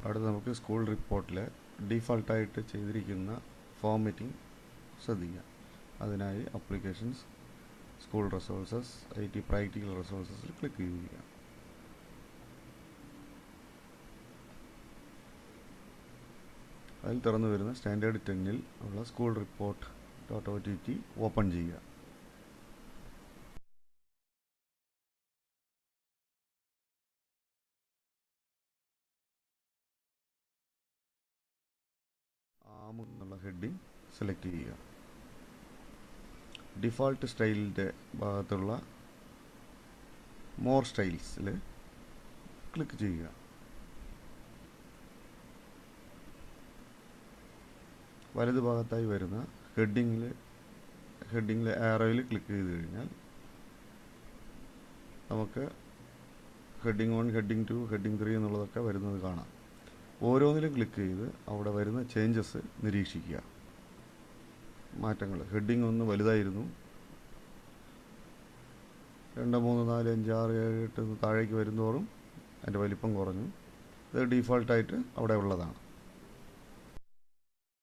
അടുത്ത നമുക്ക് സ്കൂൾ റിപ്പോർട്ടിൽ ഡീഫാൾട്ടായിട്ട് ചെയ്തിരിക്കുന്ന ഫോർമാറ്റിംഗ് ശ്രദ്ധിക്കാം. അതിനായി applications, school resources, IT practical റിസോഴ്സസിൽ ക്ലിക്ക് ചെയ്യുക. അതിൽ തുറന്നു വരുന്ന സ്റ്റാൻഡേർഡ് 10 ഉള്ള സ്കൂൾ റിപ്പോർട്ട് .ott ഓപ്പൺ ചെയ്യുക. എന്നുള്ള ഹെഡിങ് സെലക്ട് ചെയ്യുക. ഡിഫാൾട്ട് സ്റ്റൈലിൻ്റെ ഭാഗത്തുള്ള മോർ സ്റ്റൈൽസിൽ ക്ലിക്ക് ചെയ്യുക. വലതു ഭാഗത്തായി വരുന്ന ഹെഡിങ്ങിൽ ആരോയിൽ ക്ലിക്ക് ചെയ്ത് കഴിഞ്ഞാൽ നമുക്ക് ഹെഡിങ് 1, ഹെഡിങ് 2, ഹെഡിങ് 3 എന്നുള്ളതൊക്കെ വരുന്നത് കാണാം. ഓരോന്നിലും ക്ലിക്ക് ചെയ്ത് അവിടെ വരുന്ന ചേഞ്ചസ് നിരീക്ഷിക്കുക. മാറ്റങ്ങൾ ഹെഡിങ് 1 വലുതായിരുന്നു, 2, 3, 4, 5, 6, 7, 8 താഴേക്ക് വരുന്നതോറും അതിൻ്റെ വലിപ്പം കുറഞ്ഞു. ഇത് ഡീഫാൾട്ടായിട്ട് അവിടെ ഉള്ളതാണ്.